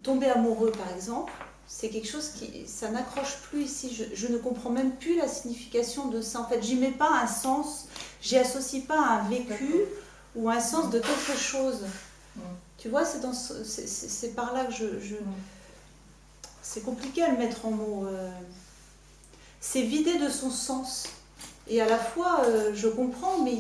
tomber amoureux, par exemple, c'est quelque chose qui, ça n'accroche plus ici. Je ne comprends même plus la signification de ça. En fait, j'y mets pas un sens, j'y associe pas un vécu ou un sens de quelque chose. Tu vois, c'est par là que c'est compliqué à le mettre en mots. C'est vidé de son sens. Et à la fois, je comprends, mais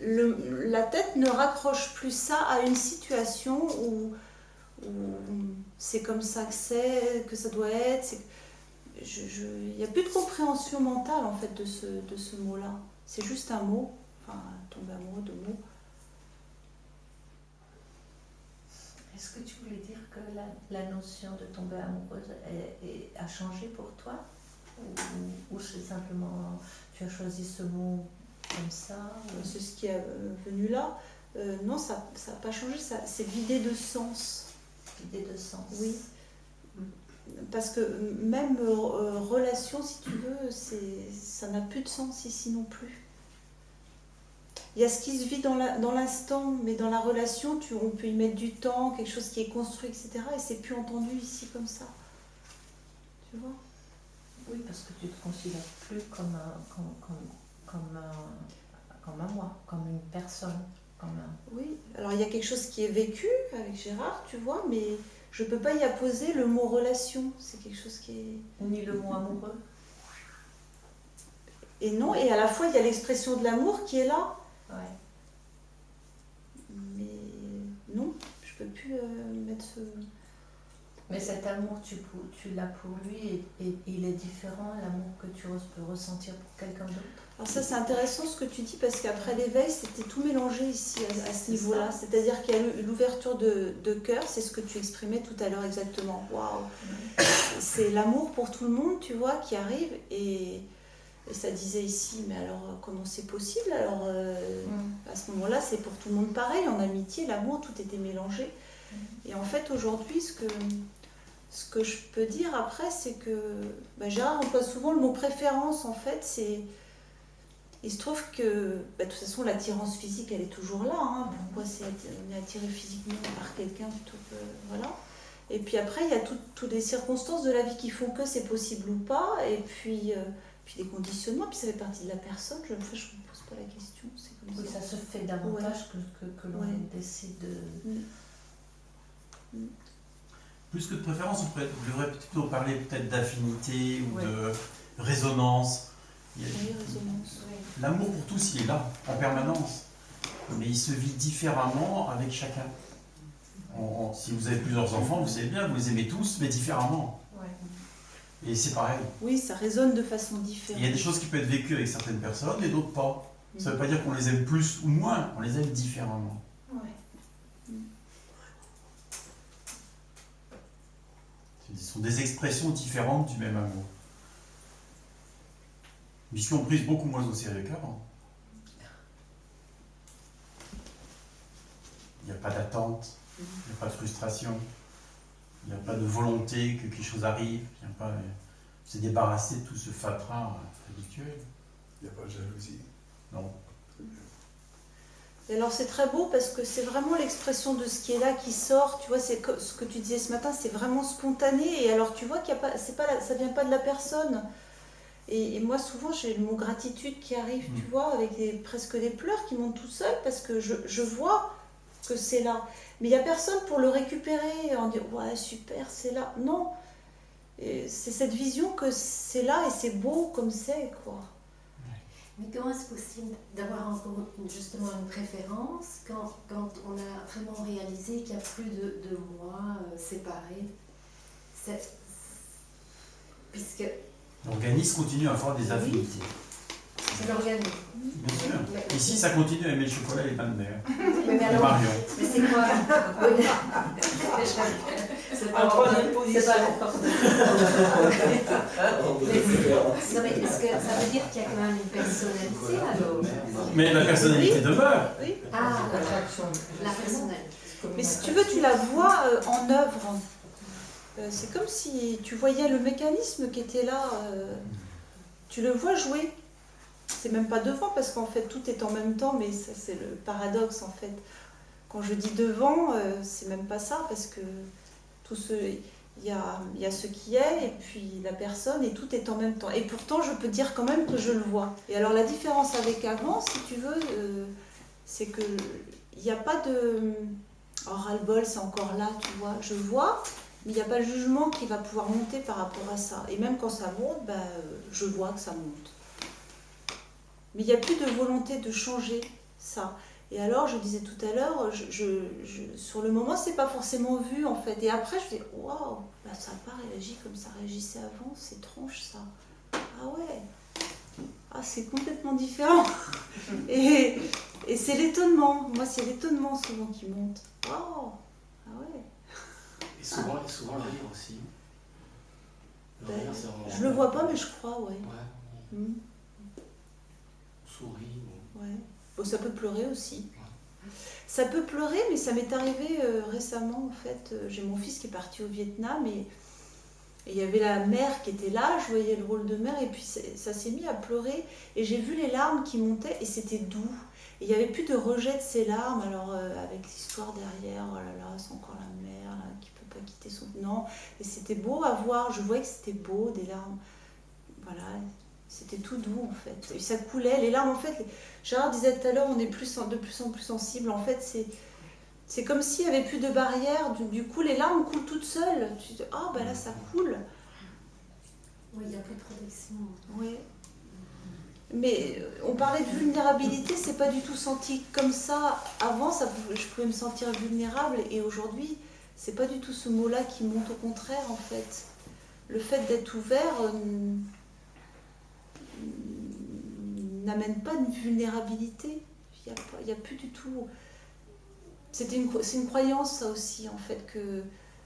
la tête ne raccroche plus ça à une situation où c'est comme ça que ça doit être. Il n'y a plus de compréhension mentale en fait de ce mot-là. C'est juste un mot, enfin tomber amoureux de mots. Est-ce que tu voulais dire que la notion de tomber amoureuse a changé pour toi? Ou c'est simplement tu as choisi ce mot comme ça? C'est ce qui est venu là. Non, ça n'a pas changé, c'est vidé de sens. Vidé de sens. Oui. Parce que même relation, si tu veux, ça n'a plus de sens ici non plus. Il y a ce qui se vit dans l'instant, mais dans la relation, on peut y mettre du temps, quelque chose qui est construit, etc. Et c'est plus entendu ici comme ça. Tu vois? Oui, parce que tu te considères plus comme un moi, comme une personne. Oui, alors il y a quelque chose qui est vécu avec Gérard, tu vois, mais je ne peux pas y apposer le mot relation. C'est quelque chose qui est... Ni le mot amoureux. Et non, et à la fois il y a l'expression de l'amour qui est là. Ouais. Mais non, je ne peux plus mettre ce... Mais cet amour, tu l'as pour lui et il est différent, l'amour que tu peux ressentir pour quelqu'un d'autre. Alors ça c'est intéressant ce que tu dis parce qu'après l'éveil c'était tout mélangé ici à ce niveau-là. C'est-à-dire qu'il y a l'ouverture de cœur, c'est ce que tu exprimais tout à l'heure exactement. Waouh. C'est l'amour pour tout le monde, tu vois, qui arrive et ça disait ici, mais alors comment c'est possible? Alors à ce moment-là c'est pour tout le monde pareil, en amitié, l'amour, tout était mélangé. Et en fait aujourd'hui ce que je peux dire après c'est que Gérard emploie souvent le mot préférence en fait, il se trouve que, de toute façon, l'attirance physique, elle est toujours là. Hein. Pourquoi on est attiré physiquement par quelqu'un plutôt que... Voilà. Et puis après, il y a toutes les circonstances de la vie qui font que c'est possible ou pas. Et puis des conditionnements. Puis ça fait partie de la personne. Je ne me pose pas la question. C'est comme oui, ça se fait davantage que l'on décide de... Plus que de préférence, on devrait plutôt parler peut-être d'affinité ou de résonance. L'amour pour tous, il est là, en permanence. Mais il se vit différemment avec chacun. Si vous avez plusieurs enfants, vous savez bien, vous les aimez tous, mais différemment. Ouais. Et c'est pareil. Oui, ça résonne de façon différente. Il y a des choses qui peuvent être vécues avec certaines personnes et d'autres pas. Ça ne veut pas dire qu'on les aime plus ou moins, on les aime différemment. Ouais. Ce sont des expressions différentes du même amour. Mais qui ont pris beaucoup moins au sérieux qu'avant. Il n'y a pas d'attente, il n'y a pas de frustration, il n'y a pas de volonté que quelque chose arrive, il n'y a pas... Se débarrasser de tout ce fatras habituel. Il n'y a pas de jalousie. Non. Et alors c'est très beau parce que c'est vraiment l'expression de ce qui est là qui sort, tu vois, c'est ce que tu disais ce matin, c'est vraiment spontané, et alors tu vois qu'il y a pas, ça vient pas de la personne. Et moi souvent j'ai le mot gratitude qui arrive, tu vois, avec presque des pleurs qui montent tout seul parce que je vois que c'est là. Mais il n'y a personne pour le récupérer, en disant ouais super c'est là. Non, c'est cette vision que c'est là et c'est beau comme c'est quoi. Mais comment est-ce possible d'avoir encore justement une préférence quand on a vraiment réalisé qu'il n'y a plus de moi séparé? Puisque l'organisme continue à avoir des affinités. C'est l'organisme. Bien sûr. Ici, ça continue à aimer le chocolat et les pains de mer. Mais alors, Marion. Mais c'est quoi? C'est pas Non mais est-ce que ça veut dire qu'il y a quand même une personnalité alors? Mais la personnalité demeure. Oui. Ah, la personnalité. Mais si tu veux, tu la vois en œuvre. C'est comme si tu voyais le mécanisme qui était là. Tu le vois jouer. C'est même pas devant parce qu'en fait tout est en même temps, mais ça c'est le paradoxe en fait. Quand je dis devant, c'est même pas ça parce que il y a ce qui est, et puis la personne, et tout est en même temps. Et pourtant, je peux dire quand même que je le vois. Et alors, la différence avec avant, si tu veux, c'est que il n'y a pas de... Oh, ras-le-bol, c'est encore là, tu vois. Je vois, mais il n'y a pas le jugement qui va pouvoir monter par rapport à ça. Et même quand ça monte, je vois que ça monte. Mais il n'y a plus de volonté de changer ça. Et alors, je disais tout à l'heure, sur le moment, c'est pas forcément vu en fait. Et après, je dis, waouh, là, ça n'a pas réagi comme ça réagissait avant, c'est étrange ça. Ah ouais, ah, c'est complètement différent. Et c'est l'étonnement. Moi, c'est l'étonnement souvent qui monte. Waouh, ah ouais. Et souvent le rire aussi. Le rire, c'est vraiment... Je le vois pas, mais je crois, ouais. Ouais. Mm. On sourit. Ouais. Bon, ça peut pleurer aussi. Ça peut pleurer, mais ça m'est arrivé récemment, en fait. J'ai mon fils qui est parti au Vietnam et il y avait la mère qui était là, je voyais le rôle de mère et puis ça s'est mis à pleurer et j'ai vu les larmes qui montaient et c'était doux. Et il n'y avait plus de rejet de ces larmes, alors avec l'histoire derrière, oh là là, c'est encore la mère là, qui ne peut pas quitter son... Non, et c'était beau à voir, je voyais que c'était beau, des larmes. Voilà, c'était tout doux en fait. Et ça coulait, les larmes en fait, Gérard disait tout à l'heure, on est de plus en plus sensible. En fait, c'est comme s'il n'y avait plus de barrière, du coup les larmes coulent toutes seules. Tu dis, ah ben là ça coule. Oui, il n'y a plus de protection. Oui. Mais on parlait de vulnérabilité, c'est pas du tout senti comme ça. Avant, je pouvais me sentir vulnérable et aujourd'hui, c'est pas du tout ce mot-là qui monte, au contraire en fait. Le fait d'être ouvert n'amène pas de vulnérabilité. Il n'y a plus du tout... C'est une croyance ça aussi en fait, que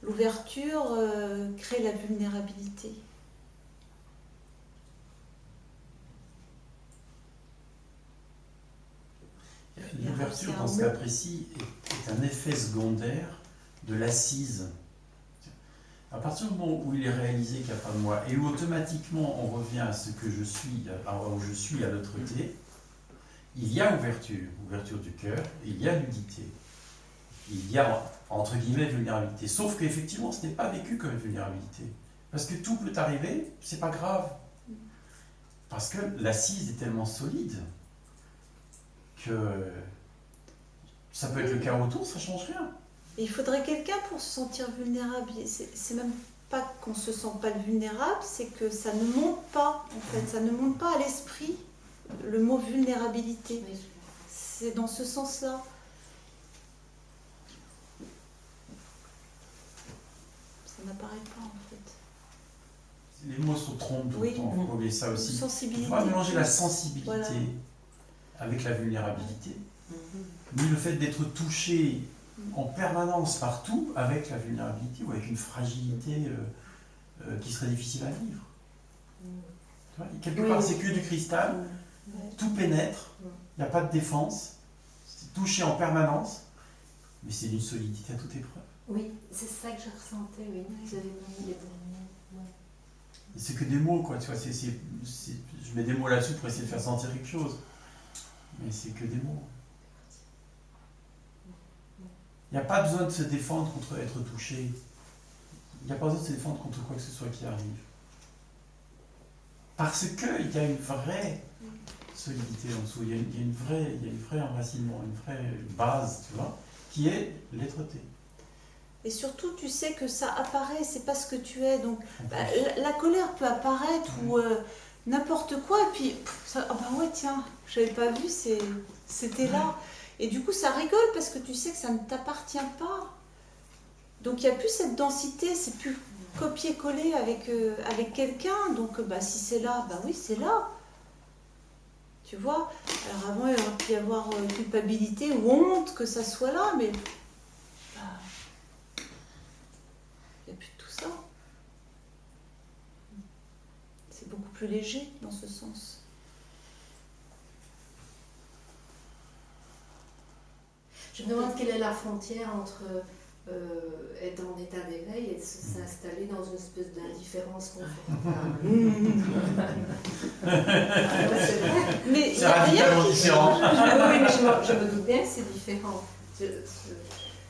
l'ouverture crée la vulnérabilité. L'ouverture, dans ce cas précis, est un effet secondaire de l'assise. À partir du moment où il est réalisé qu'il n'y a pas de moi, et où automatiquement on revient à ce que je suis, où je suis à l'autre côté, il y a ouverture du cœur, et il y a nudité. Il y a, entre guillemets, vulnérabilité. Sauf qu'effectivement, ce n'est pas vécu comme une vulnérabilité. Parce que tout peut arriver, c'est pas grave. Parce que l'assise est tellement solide que ça peut être le cas autour, ça ne change rien. Et il faudrait quelqu'un pour se sentir vulnérable. C'est même pas qu'on se sent pas vulnérable, c'est que ça ne monte pas, en fait. Ça ne monte pas à l'esprit, le mot vulnérabilité. C'est dans ce sens-là. Ça n'apparaît pas, en fait. Les mots se trompent tout le temps, il faut oublier ça aussi. Sensibilité. On va mélanger la sensibilité Voilà. avec la vulnérabilité, ni le fait d'être touché en permanence partout avec la vulnérabilité ou avec une fragilité qui serait difficile à vivre. Tu vois, quelque part, c'est que du cristal, tout pénètre, il n'y a pas de défense, c'est touché en permanence, mais c'est d'une solidité à toute épreuve. Oui, c'est ça que je ressentais, oui. Vous avez mis les bons mots. Ouais. Et c'est que des mots, quoi, tu vois, je mets des mots là-dessus pour essayer de faire sentir quelque chose, mais c'est que des mots. Il n'y a pas besoin de se défendre contre être touché. Il n'y a pas besoin de se défendre contre quoi que ce soit qui arrive. Parce qu'il y a une vraie solidité en dessous, il y a une vraie enracinement, une vraie base, tu vois, qui est l'être-té. Et surtout, tu sais que ça apparaît, c'est pas ce que tu es. Donc, la colère peut apparaître ou n'importe quoi, et puis, ça, ah bah ouais, tiens, j'avais pas vu, c'était là. Et du coup, ça rigole parce que tu sais que ça ne t'appartient pas. Donc, il n'y a plus cette densité, c'est plus copier-coller avec quelqu'un. Donc, si c'est là, oui, c'est là. Tu vois? Alors, avant, il aurait pu y avoir culpabilité ou honte que ça soit là, mais il n'y a plus de tout ça. C'est beaucoup plus léger dans ce sens. Je me demande quelle est la frontière entre être en état d'éveil et s'installer dans une espèce d'indifférence confortable. C'est vrai. Mais C'est radicalement différent. Oui, mais je me doute bien que c'est différent.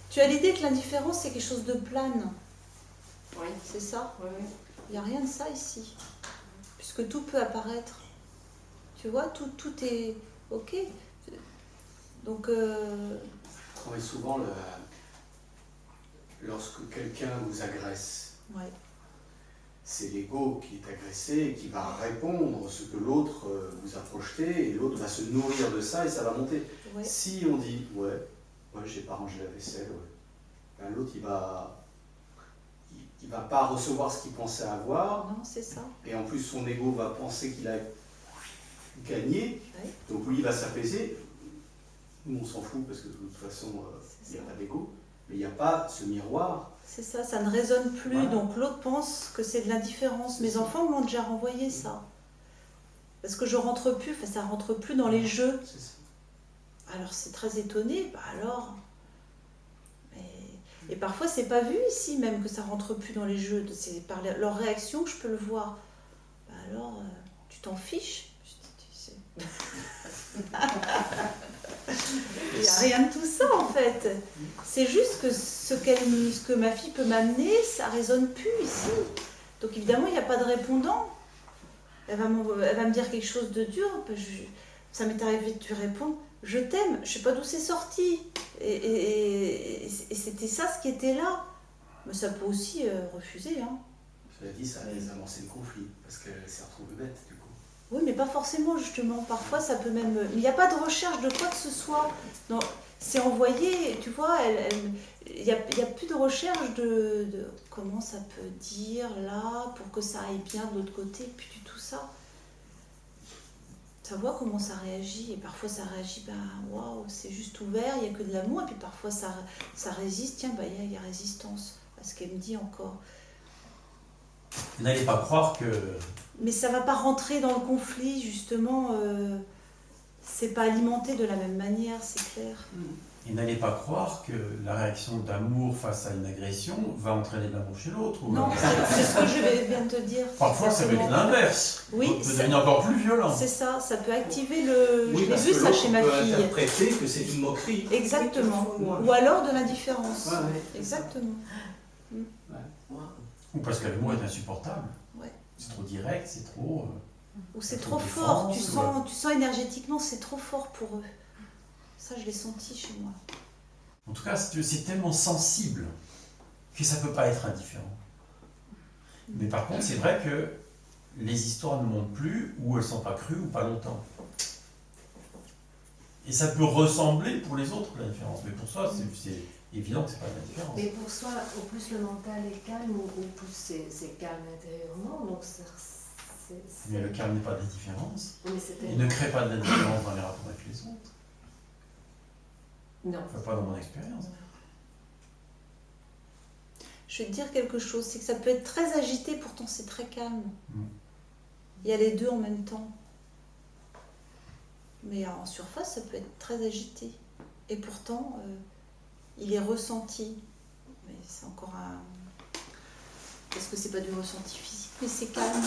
Tu as l'idée que l'indifférence, c'est quelque chose de plane. Oui. C'est ça. Oui, oui. Il n'y a rien de ça ici. Puisque tout peut apparaître. Tu vois, tout est ok. Donc... Mais souvent, lorsque quelqu'un vous agresse, ouais. c'est l'ego qui est agressé et qui va répondre ce que l'autre vous a projeté, et l'autre va se nourrir de ça et ça va monter. Ouais. Si on dit ouais, j'ai pas rangé la vaisselle, ben, l'autre il va pas recevoir ce qu'il pensait avoir. Non, c'est ça. Et en plus son ego va penser qu'il a gagné, Ouais. donc lui il va s'apaiser. Nous on s'en fout parce que de toute façon il n'y a pas d'ego, mais il n'y a pas ce miroir. C'est ça, ça ne résonne plus. Voilà. Donc l'autre pense que c'est de l'indifférence. Mes enfants m'ont déjà renvoyé ça. Parce que je rentre plus, enfin ça rentre plus dans les jeux. C'est ça. Alors c'est très étonné, bah alors. Et parfois c'est pas vu ici même que ça rentre plus dans les jeux. C'est par leur réaction que je peux le voir. Bah alors, tu t'en fiches. Je dis, tu sais. Il n'y a rien de tout ça en fait. C'est juste que ce que ma fille peut m'amener, ça résonne plus ici. Donc évidemment, il n'y a pas de répondant. Elle va me dire quelque chose de dur. Ça m'est arrivé de lui répondre, je t'aime. Je ne sais pas d'où c'est sorti. Et c'était ça ce qui était là. Mais ça peut aussi refuser. Hein. Cela dit, ça a désamorcé le conflit, parce qu'elle s'est retrouvée bête du coup. Oui, mais pas forcément, justement. Parfois, ça peut même... Mais il n'y a pas de recherche de quoi que ce soit. Non, c'est envoyé, tu vois, il n'y a plus de recherche de comment ça peut dire, là, pour que ça aille bien de l'autre côté, plus du tout ça. Ça voit comment ça réagit, et parfois ça réagit, ben, waouh, c'est juste ouvert, il n'y a que de l'amour, et puis parfois ça résiste, tiens, ben, il y a résistance à ce qu'elle me dit encore. Et n'allez pas croire que... Mais ça ne va pas rentrer dans le conflit, justement. C'est pas alimenté de la même manière, c'est clair. Et n'allez pas croire que la réaction d'amour face à une agression va entraîner de l'amour chez l'autre. Non, c'est ce que je viens de te dire. Parfois, ça peut être l'inverse. Oui, ça peut devenir encore plus violent. C'est ça, ça peut activer le... Oui, je l'ai parce vu que ça chez ma l'autre peut fille. interpréter que c'est une moquerie. Exactement. Oui, Ou alors de l'indifférence. Ouais. Exactement. Ou parce que l'amour est insupportable. Ouais. C'est trop direct, c'est trop... Ou c'est trop trop de fort, défense, tu sens énergétiquement, c'est trop fort pour eux. Ça, je l'ai senti chez moi. En tout cas, c'est tellement sensible que ça ne peut pas être indifférent. Mais par contre, c'est vrai que les histoires ne montent plus, ou elles ne sont pas crues, ou pas longtemps. Et ça peut ressembler pour les autres, la différence. Mais pour soi, c'est évident que ce n'est pas la différence. Mais pour soi, au plus le mental est calme, au plus c'est calme intérieurement. Donc Mais le calme n'est pas de la différence. Mais Il ne crée pas de la différence dans les rapports avec les autres. non. Enfin, pas dans mon expérience. Je vais te dire quelque chose, c'est que ça peut être très agité, pourtant c'est très calme. Mm. Il y a les deux en même temps. Mais en surface, ça peut être très agité. Et pourtant, il est ressenti. Mais c'est encore un... Parce que c'est pas du ressenti physique, mais c'est calme.